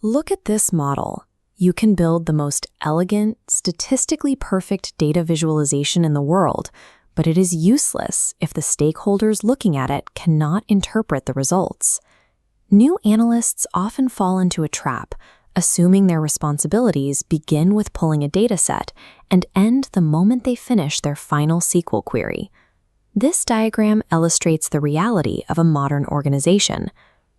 Look at this model. You can build the most elegant, statistically perfect data visualization in the world, but it is useless if the stakeholders looking at it cannot interpret the results. New analysts often fall into a trap, assuming their responsibilities begin with pulling a dataset and end the moment they finish their final SQL query. This diagram illustrates the reality of a modern organization.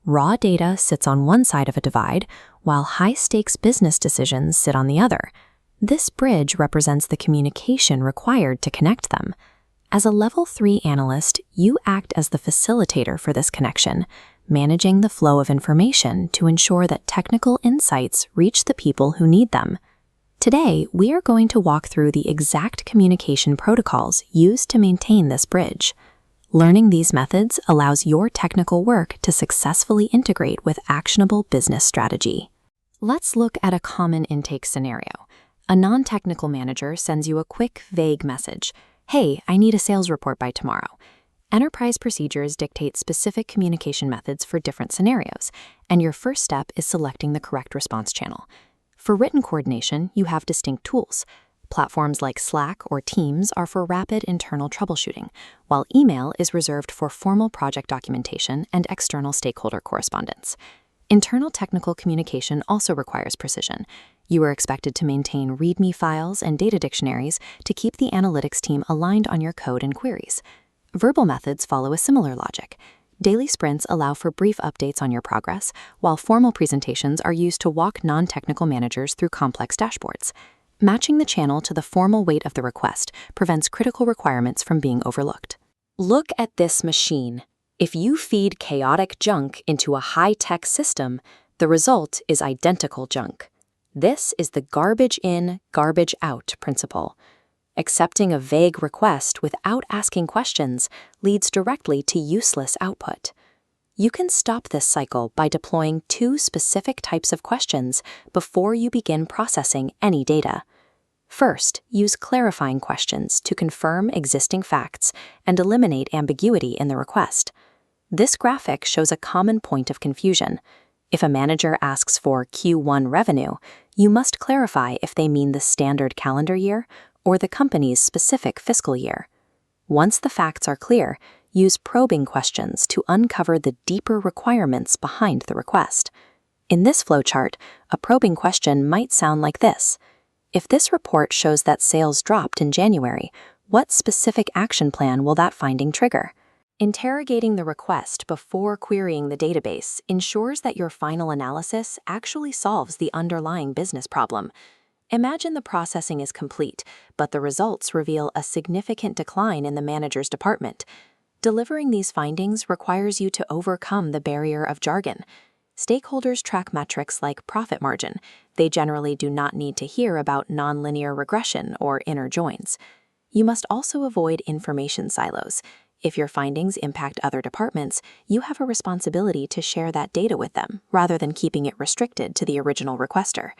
Raw data sits on one side of a divide, while high-stakes business decisions sit on the other. This bridge represents the communication required to connect them. As a Level 3 analyst, you act as the facilitator for this connection, managing the flow of information to ensure that technical insights reach the people who need them. Today, we are going to walk through the exact communication protocols used to maintain this bridge. Learning these methods allows your technical work to successfully integrate with actionable business strategy. Let's look at a common intake scenario. A non-technical manager sends you a quick, vague message. Hey, I need a sales report by tomorrow. Enterprise procedures dictate specific communication methods for different scenarios, and your first step is selecting the correct response channel. For written coordination, you have distinct tools. Platforms like Slack or Teams are for rapid internal troubleshooting, while email is reserved for formal project documentation and external stakeholder correspondence. Internal technical communication also requires precision. You are expected to maintain README files and data dictionaries to keep the analytics team aligned on your code and queries. Verbal methods follow a similar logic. Daily sprints allow for brief updates on your progress, while formal presentations are used to walk non-technical managers through complex dashboards. Matching the channel to the formal weight of the request prevents critical requirements from being overlooked. Look at this machine. If you feed chaotic junk into a high-tech system, the result is identical junk. This is the garbage in, garbage out principle. Accepting a vague request without asking questions leads directly to useless output. You can stop this cycle by deploying 2 specific types of questions before you begin processing any data. First, use clarifying questions to confirm existing facts and eliminate ambiguity in the request. This graphic shows a common point of confusion. If a manager asks for Q1 revenue, you must clarify if they mean the standard calendar year or the company's specific fiscal year. Once the facts are clear, use probing questions to uncover the deeper requirements behind the request. In this flowchart, a probing question might sound like this. If this report shows that sales dropped in January, what specific action plan will that finding trigger? Interrogating the request before querying the database ensures that your final analysis actually solves the underlying business problem. Imagine the processing is complete, but the results reveal a significant decline in the manager's department. Delivering these findings requires you to overcome the barrier of jargon. Stakeholders track metrics like profit margin. They generally do not need to hear about nonlinear regression or inner joins. You must also avoid information silos. If your findings impact other departments, you have a responsibility to share that data with them, rather than keeping it restricted to the original requester.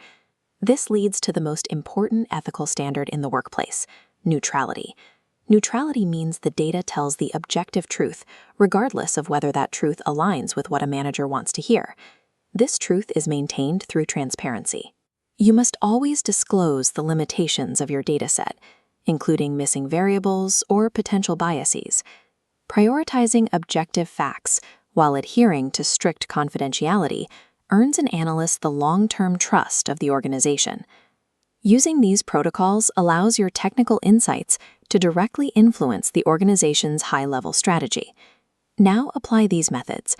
This leads to the most important ethical standard in the workplace: neutrality. Neutrality means the data tells the objective truth, regardless of whether that truth aligns with what a manager wants to hear. This truth is maintained through transparency. You must always disclose the limitations of your dataset, including missing variables or potential biases. Prioritizing objective facts while adhering to strict confidentiality earns an analyst the long-term trust of the organization. Using these protocols allows your technical insights to directly influence the organization's high-level strategy. Now apply these methods.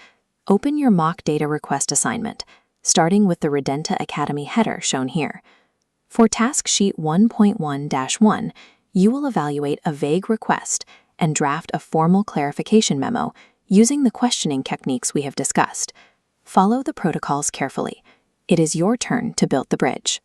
Open your mock data request assignment, starting with the Redenta Academy header shown here. For Task Sheet 1.1-1, you will evaluate a vague request and draft a formal clarification memo using the questioning techniques we have discussed. Follow the protocols carefully. It is your turn to build the bridge.